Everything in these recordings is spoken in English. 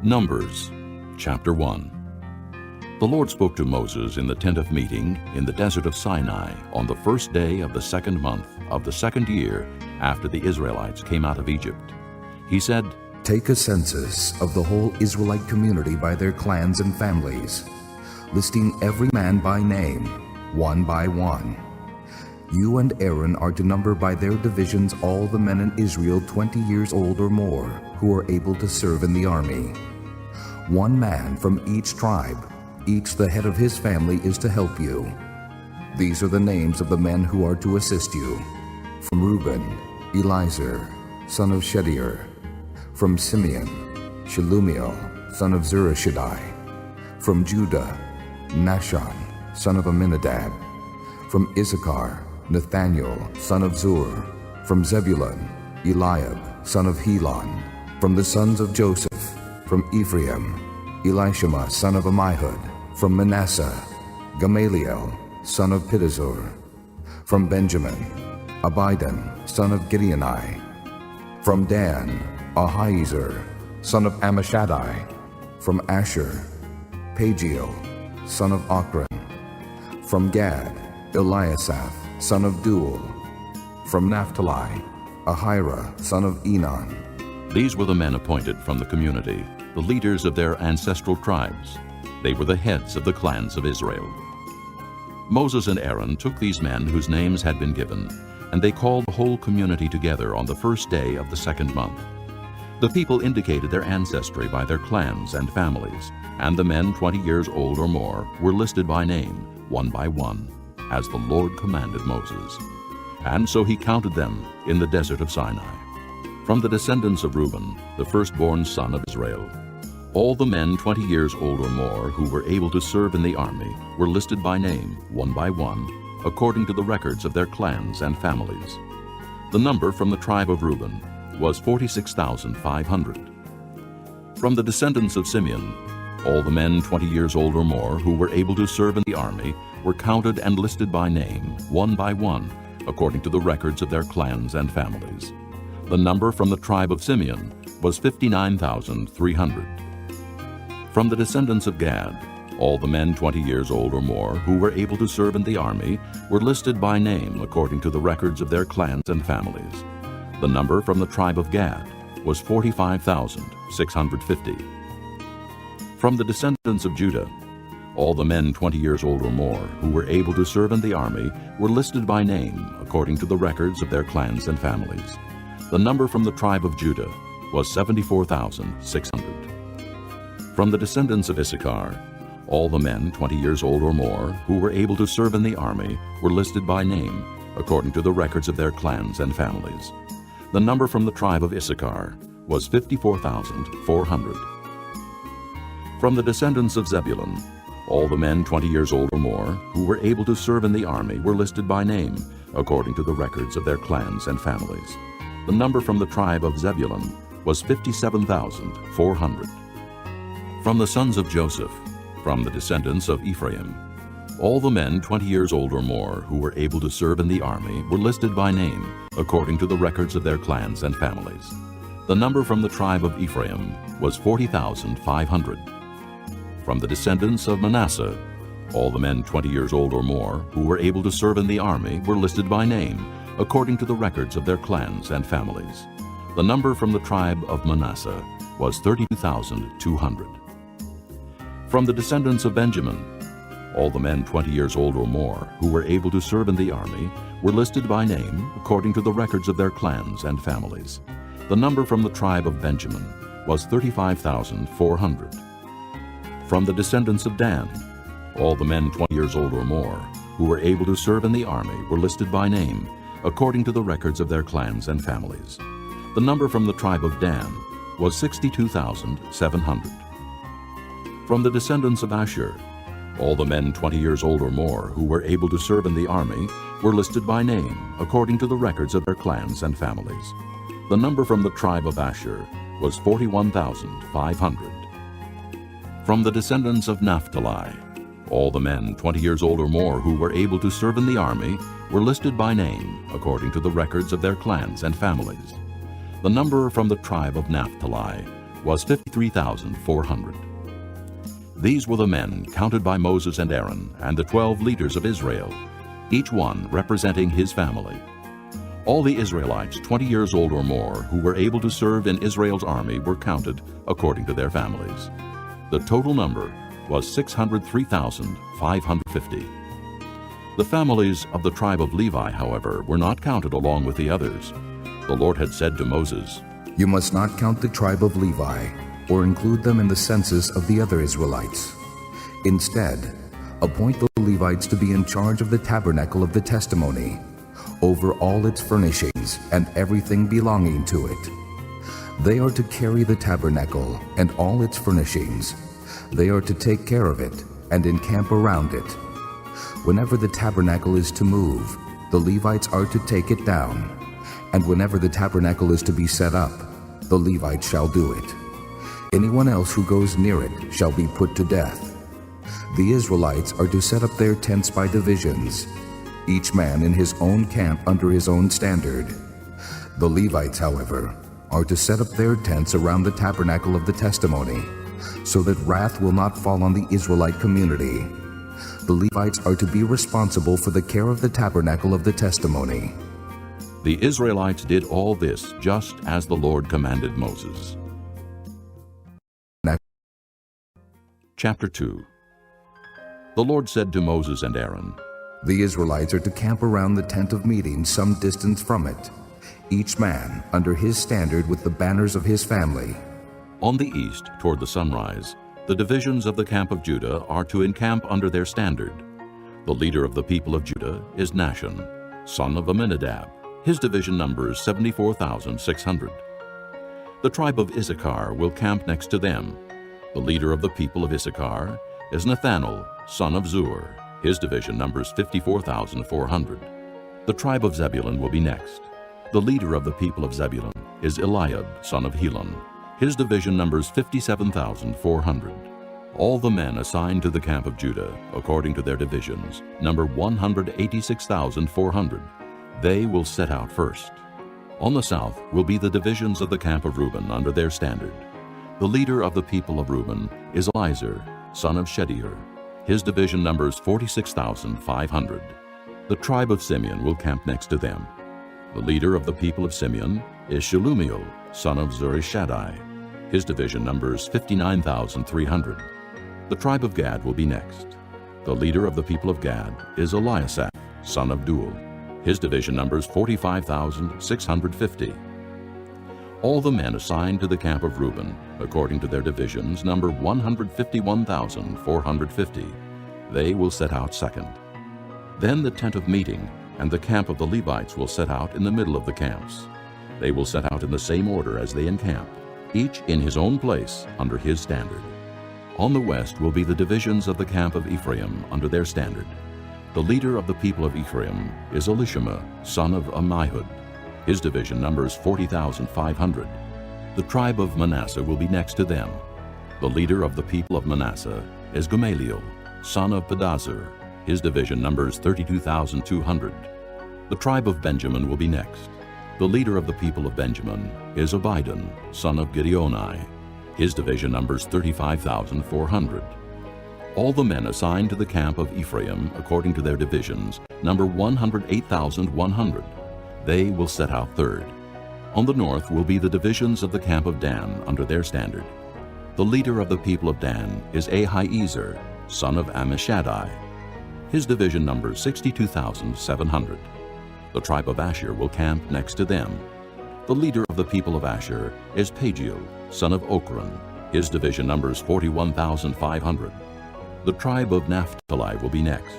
Numbers, chapter 1. The Lord spoke to Moses in the tent of meeting in the desert of Sinai on the first day of the second month of the second year after the Israelites came out of Egypt. He said, Take a census of the whole Israelite community by their clans and families, listing every man by name, one by one. You and Aaron are to number by their divisions all the men in Israel 20 years old or more who are able to serve in the army. 1 man from each tribe, each the head of his family, is to help you. These are the names of the men who are to assist you. From Reuben, Elizur, son of Shedeur. From Simeon, Shelumiel, son of Zurishaddai. From Judah, Nahshon, son of Amminadab. From Issachar, Nathaniel, son of Zur. From Zebulun, Eliab, son of Helon. From the sons of Joseph, from Ephraim, Elishama, son of Ammihud. From Manasseh, Gamaliel, son of Pedazur. From Benjamin, Abidan, son of Gideoni. From Dan, Ahiezer, son of Ammishaddai. From Asher, Pagiel, son of Ochran. From Gad, Eliasaph, son of Duel. From Naphtali, Ahira, son of Enon. These were the men appointed from the community, the leaders of their ancestral tribes. They were the heads of the clans of Israel. Moses and Aaron took these men whose names had been given, and they called the whole community together on the first day of the second month. The people indicated their ancestry by their clans and families, and the men 20 years old or more were listed by name, one by one, as the Lord commanded Moses. And so he counted them in the desert of Sinai. From the descendants of Reuben, the firstborn son of Israel, all the men 20 years old or more who were able to serve in the army were listed by name, one by one, according to the records of their clans and families. The number from the tribe of Reuben was 46,500. From the descendants of Simeon, all the men 20 years old or more who were able to serve in the army were counted and listed by name, one by one, according to the records of their clans and families. The number from the tribe of Simeon was 59,300. From the descendants of Gad, all the men 20 years old or more who were able to serve in the army were listed by name according to the records of their clans and families. The number from the tribe of Gad was 45,650. From the descendants of Judah, all the men 20 years old or more who were able to serve in the army were listed by name according to the records of their clans and families. The number from the tribe of Judah was 74,600. From the descendants of Issachar, all the men 20 years old or more who were able to serve in the army were listed by name according to the records of their clans and families. The number from the tribe of Issachar was 54,400. From the descendants of Zebulun, all the men 20 years old or more who were able to serve in the army were listed by name according to the records of their clans and families. The number from the tribe of Zebulun was 57,400. From the sons of Joseph, from the descendants of Ephraim, all the men 20 years old or more who were able to serve in the army were listed by name according to the records of their clans and families. The number from the tribe of Ephraim was 40,500. From the descendants of Manasseh, all the men 20 years old or more who were able to serve in the army were listed by name according to the records of their clans and families. The number from the tribe of Manasseh was 32,200. From the descendants of Benjamin, all the men 20 years old or more who were able to serve in the army were listed by name according to the records of their clans and families. The number from the tribe of Benjamin was 35,400. From the descendants of Dan, all the men 20 years old or more who were able to serve in the army were listed by name according to the records of their clans and families. The number from the tribe of Dan was 62,700. From the descendants of Asher, all the men 20 years old or more who were able to serve in the army were listed by name according to the records of their clans and families. The number from the tribe of Asher was 41,500. From the descendants of Naphtali, all the men 20 years old or more who were able to serve in the army were listed by name according to the records of their clans and families. The number from the tribe of Naphtali was 53,400. These were the men counted by Moses and Aaron and the 12 leaders of Israel, each one representing his family. All the Israelites 20 years old or more who were able to serve in Israel's army were counted according to their families. The total number was 603,550. The families of the tribe of Levi, however, were not counted along with the others. The Lord had said to Moses, You must not count the tribe of Levi, or include them in the census of the other Israelites. Instead, appoint the Levites to be in charge of the tabernacle of the testimony, over all its furnishings and everything belonging to it. They are to carry the tabernacle and all its furnishings. They are to take care of it and encamp around it. Whenever the tabernacle is to move, the Levites are to take it down, and whenever the tabernacle is to be set up, the Levites shall do it. Anyone else who goes near it shall be put to death. The Israelites are to set up their tents by divisions, each man in his own camp under his own standard. The Levites, however, are to set up their tents around the tabernacle of the testimony, so that wrath will not fall on the Israelite community. The Levites are to be responsible for the care of the tabernacle of the testimony. The Israelites did all this just as the Lord commanded Moses. Chapter 2. The Lord said to Moses and Aaron, The Israelites are to camp around the tent of meeting some distance from it, each man under his standard with the banners of his family. On the east, toward the sunrise, the divisions of the camp of Judah are to encamp under their standard. The leader of the people of Judah is Nahshon, son of Amminadab. His division numbers 74,600. The tribe of Issachar will camp next to them. The leader of the people of Issachar is Nathanael, son of Zur. His division numbers 54,400. The tribe of Zebulun will be next. The leader of the people of Zebulun is Eliab, son of Helon. His division numbers 57,400. All the men assigned to the camp of Judah, according to their divisions, number 186,400. They will set out first. On the south will be the divisions of the camp of Reuben under their standard. The leader of the people of Reuben is Elizur, son of Shedeur. His division numbers 46,500. The tribe of Simeon will camp next to them. The leader of the people of Simeon is Shelumiel, son of Zurishaddai. His division numbers 59,300. The tribe of Gad will be next. The leader of the people of Gad is Eliasaph, son of Duel. His division numbers 45,650. All the men assigned to the camp of Reuben, according to their divisions, number 151,450. They will set out second. Then the tent of meeting and the camp of the Levites will set out in the middle of the camps. They will set out in the same order as they encamp, each in his own place under his standard. On the west will be the divisions of the camp of Ephraim under their standard. The leader of the people of Ephraim is Elishama, son of Ammihud. His division numbers 40,500. The tribe of Manasseh will be next to them. The leader of the people of Manasseh is Gamaliel, son of Pedazur. His division numbers 32,200. The tribe of Benjamin will be next. The leader of the people of Benjamin is Abidan, son of Gideoni. His division numbers 35,400. All the men assigned to the camp of Ephraim, according to their divisions, number 108,100. They will set out third. On the north will be the divisions of the camp of Dan under their standard. The leader of the people of Dan is Ahiezer, son of Ammishaddai. His division numbers 62,700. The tribe of Asher will camp next to them. The leader of the people of Asher is Pagiel, son of Ochran. His division numbers 41,500. The tribe of Naphtali will be next.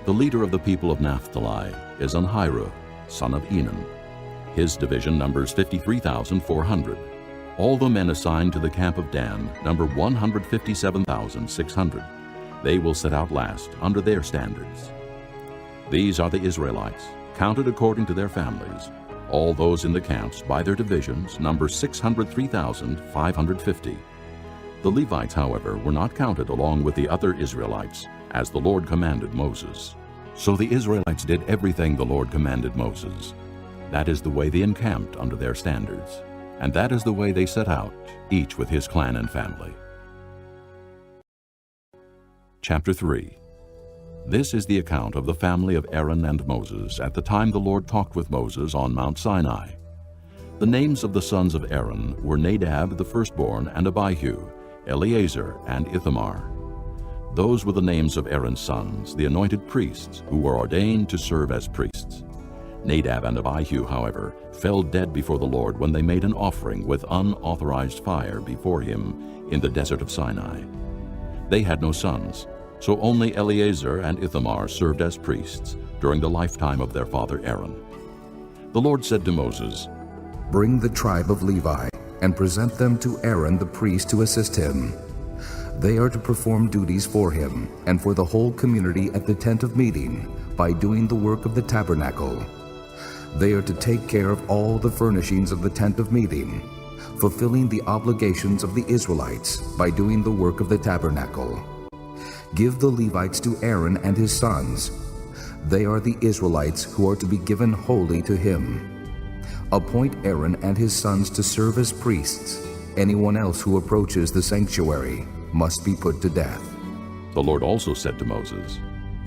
The leader of the people of Naphtali is Anhirah, son of Enan. His division numbers 53,400. All the men assigned to the camp of Dan number 157,600. They will set out last under their standards. These are the Israelites, counted according to their families. All those in the camps by their divisions number 603,550. The Levites, however, were not counted along with the other Israelites, as the Lord commanded Moses. So the Israelites did everything the Lord commanded Moses. That is the way they encamped under their standards. And that is the way they set out, each with his clan and family. Chapter 3. This is the account of the family of Aaron and Moses at the time the Lord talked with Moses on Mount Sinai. The names of the sons of Aaron were Nadab the firstborn and Abihu, Eleazar and Ithamar. Those were the names of Aaron's sons, the anointed priests, who were ordained to serve as priests. Nadab and Abihu, however, fell dead before the Lord when they made an offering with unauthorized fire before him in the desert of Sinai. They had no sons, so only Eleazar and Ithamar served as priests during the lifetime of their father Aaron. The Lord said to Moses, "Bring the tribe of Levi and present them to Aaron the priest to assist him. They are to perform duties for him and for the whole community at the tent of meeting by doing the work of the tabernacle. They are to take care of all the furnishings of the tent of meeting, fulfilling the obligations of the Israelites by doing the work of the tabernacle. Give the Levites to Aaron and his sons. They are the Israelites who are to be given wholly to him. Appoint Aaron and his sons to serve as priests. Anyone else who approaches the sanctuary must be put to death." The Lord also said to Moses,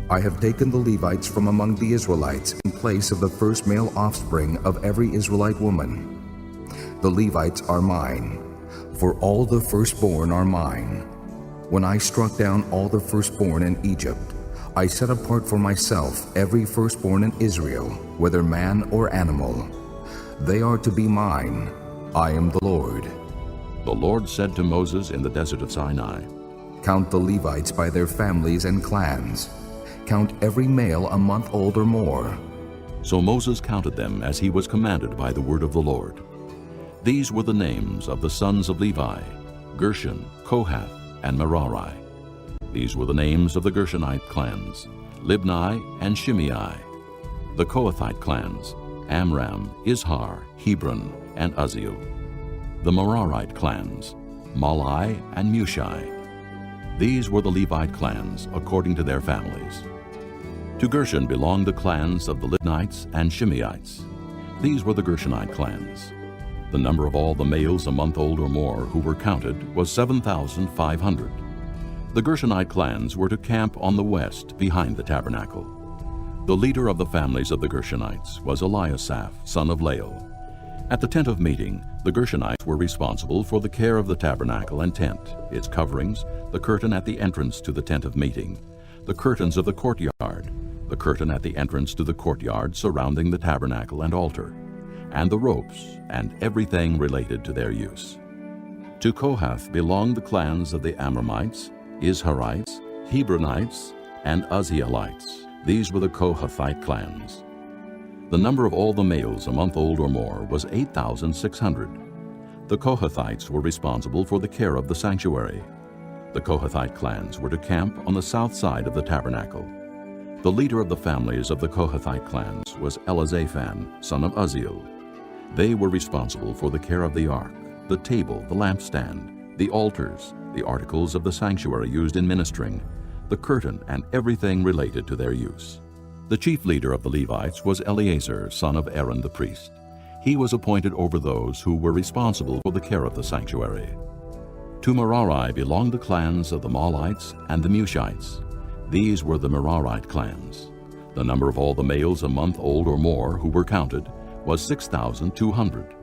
"I have taken the Levites from among the Israelites in place of the first male offspring of every Israelite woman. The Levites are mine, for all the firstborn are mine. When I struck down all the firstborn in Egypt, I set apart for myself every firstborn in Israel, whether man or animal. They are to be mine. I am the Lord." The Lord said to Moses in the desert of Sinai, "Count the Levites by their families and clans. Count every male a month old or more." So Moses counted them as he was commanded by the word of the Lord. These were the names of the sons of Levi: Gershon, Kohath, and Merari. These were the names of the Gershonite clans: Libni and Shimei. The Kohathite clans: Amram, Izhar, Hebron, and Uzziel. The Merarite clans: Malai and Mushi. These were the Levite clans according to their families. To Gershon belonged the clans of the Libnites and Shimeites. These were the Gershonite clans. The number of all the males a month old or more who were counted was 7,500. The Gershonite clans were to camp on the west behind the tabernacle. The leader of the families of the Gershonites was Eliasaph, son of Lael. At the tent of meeting, the Gershonites were responsible for the care of the tabernacle and tent, its coverings, the curtain at the entrance to the tent of meeting, the curtains of the courtyard, the curtain at the entrance to the courtyard surrounding the tabernacle and altar, and the ropes and everything related to their use. To Kohath belonged the clans of the Amramites, Izharites, Hebronites, and Uzzielites. These were the Kohathite clans. The number of all the males a month old or more was 8,600. The Kohathites were responsible for the care of the sanctuary. The Kohathite clans were to camp on the south side of the tabernacle. The leader of the families of the Kohathite clans was Elizaphan, son of Uzziel. They were responsible for the care of the ark, the table, the lampstand, the altars, the articles of the sanctuary used in ministering, the curtain, and everything related to their use. The chief leader of the Levites was Eleazar, son of Aaron the priest. He was appointed over those who were responsible for the care of the sanctuary. To Merari belonged the clans of the Malites and the Mushites. These were the Merarite clans. The number of all the males a month old or more who were counted was 6,200.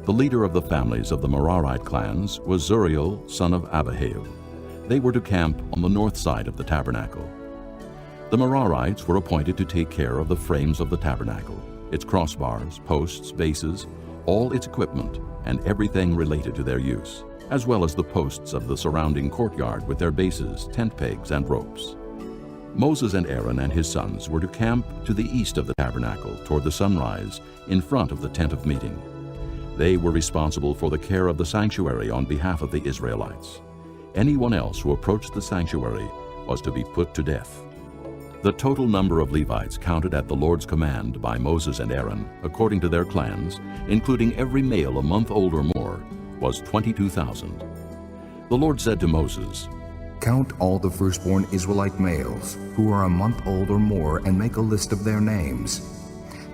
The leader of the families of the Merarite clans was Zuriel, son of Abihail. They were to camp on the north side of the tabernacle. The Merarites were appointed to take care of the frames of the tabernacle, its crossbars, posts, bases, all its equipment, and everything related to their use, as well as the posts of the surrounding courtyard with their bases, tent pegs, and ropes. Moses and Aaron and his sons were to camp to the east of the tabernacle toward the sunrise in front of the tent of meeting. They were responsible for the care of the sanctuary on behalf of the Israelites. Anyone else who approached the sanctuary was to be put to death. The total number of Levites counted at the Lord's command by Moses and Aaron, according to their clans, including every male a month old or more, was 22,000. The Lord said to Moses, "Count all the firstborn Israelite males who are a month old or more and make a list of their names.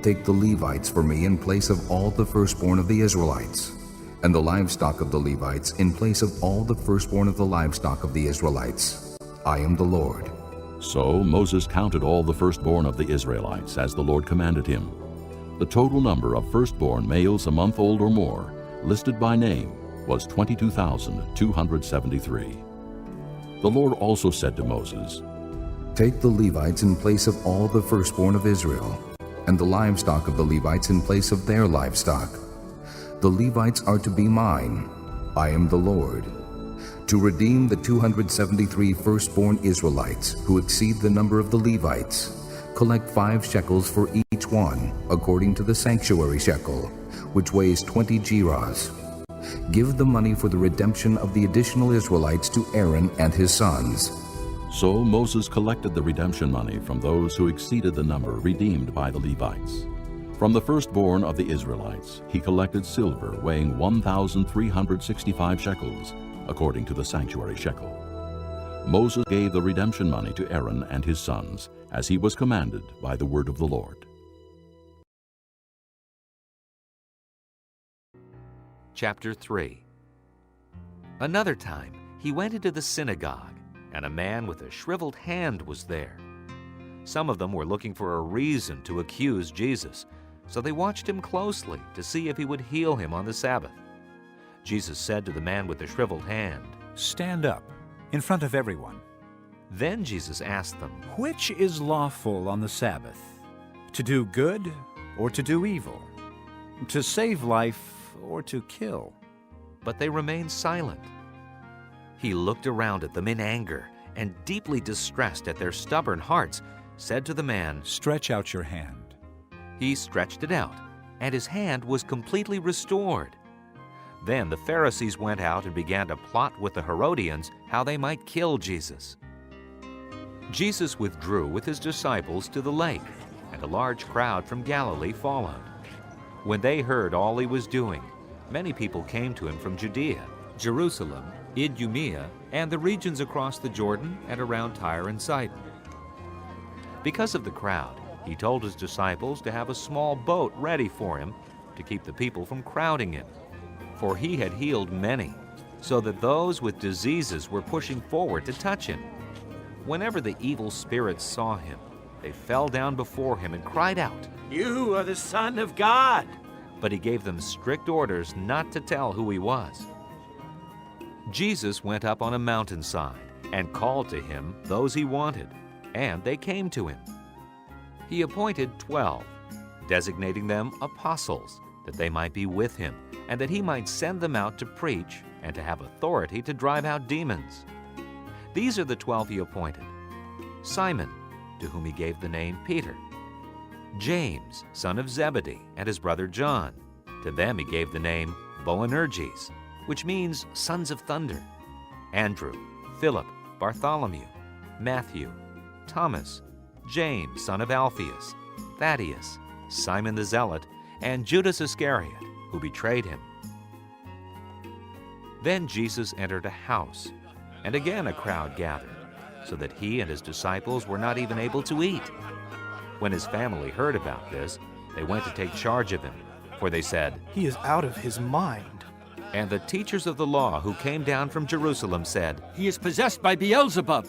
Take the Levites for me in place of all the firstborn of the Israelites. and the livestock of the Levites in place of all the firstborn of the livestock of the Israelites. I am the Lord. So Moses counted all the firstborn of the Israelites as the Lord commanded him. The total number of firstborn males a month old or more, listed by name, was 22,273. The Lord also said to Moses, Take the Levites in place of all the firstborn of Israel, and the livestock of the Levites in place of their livestock. The Levites are to be mine. I am the Lord. To redeem the 273 firstborn Israelites who exceed the number of the Levites, collect 5 shekels for each one, according to the sanctuary shekel, which weighs 20 gerahs. Give the money for the redemption of the additional Israelites to Aaron and his sons. So Moses collected the redemption money from those who exceeded the number redeemed by the Levites. From the firstborn of the Israelites, he collected silver weighing 1,365 shekels, according to the sanctuary shekel. Moses gave the redemption money to Aaron and his sons, as he was commanded by the word of the Lord. Chapter 3. Another time he went into the synagogue, and a man with a shriveled hand was there. Some of them were looking for a reason to accuse Jesus, so they watched him closely to see if he would heal him on the Sabbath. Jesus said to the man with the shriveled hand, Stand up, in front of everyone. Then Jesus asked them, Which is lawful on the Sabbath? To do good or to do evil? To save life or to kill? But they remained silent. He looked around at them in anger and, deeply distressed at their stubborn hearts, said to the man, Stretch out your hand. He stretched it out, and his hand was completely restored. Then the Pharisees went out and began to plot with the Herodians how they might kill Jesus. Jesus withdrew with his disciples to the lake, and a large crowd from Galilee followed. When they heard all he was doing, many people came to him from Judea, Jerusalem, Idumea, and the regions across the Jordan and around Tyre and Sidon. Because of the crowd, he told his disciples to have a small boat ready for him to keep the people from crowding him. For he had healed many, so that those with diseases were pushing forward to touch him. Whenever the evil spirits saw him, they fell down before him and cried out, You are the Son of God. But he gave them strict orders not to tell who he was. Jesus went up on a mountainside and called to him those he wanted, and they came to him. He appointed 12, designating them apostles, that they might be with him, and that he might send them out to preach and to have authority to drive out demons. These are the 12 he appointed: Simon, to whom he gave the name Peter; James, son of Zebedee, and his brother John. To them he gave the name Boanerges, which means sons of thunder; Andrew, Philip, Bartholomew, Matthew, Thomas, James, son of Alphaeus, Thaddeus, Simon the Zealot, and Judas Iscariot, who betrayed him. Then Jesus entered a house, and again a crowd gathered, so that he and his disciples were not even able to eat. When his family heard about this, they went to take charge of him, for they said, He is out of his mind. And the teachers of the law who came down from Jerusalem said, He is possessed by Beelzebub.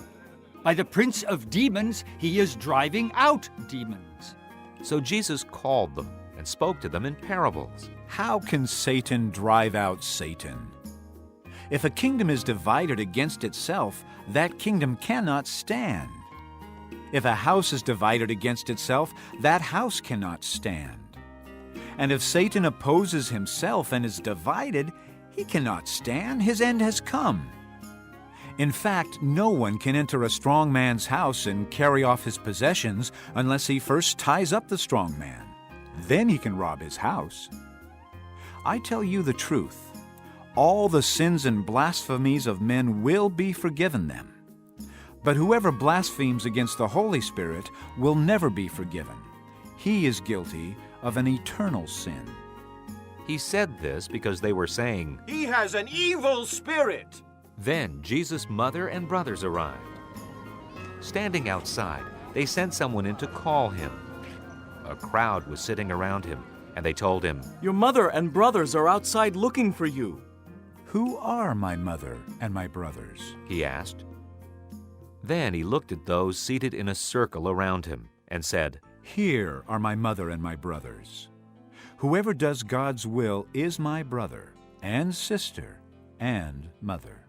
By the prince of demons, he is driving out demons. So Jesus called them and spoke to them in parables. How can Satan drive out Satan? If a kingdom is divided against itself, that kingdom cannot stand. If a house is divided against itself, that house cannot stand. And if Satan opposes himself and is divided, he cannot stand. His end has come. In fact, no one can enter a strong man's house and carry off his possessions unless he first ties up the strong man. Then he can rob his house. I tell you the truth. All the sins and blasphemies of men will be forgiven them. But whoever blasphemes against the Holy Spirit will never be forgiven. He is guilty of an eternal sin. He said this because they were saying, He has an evil spirit. Then Jesus' mother and brothers arrived. Standing outside, they sent someone in to call him. A crowd was sitting around him, And they told him, Your mother and brothers are outside looking for you. Who are my mother and my brothers? He asked. Then he looked at those seated in a circle around him and said, Here are my mother and my brothers. Whoever does God's will is my brother and sister and mother.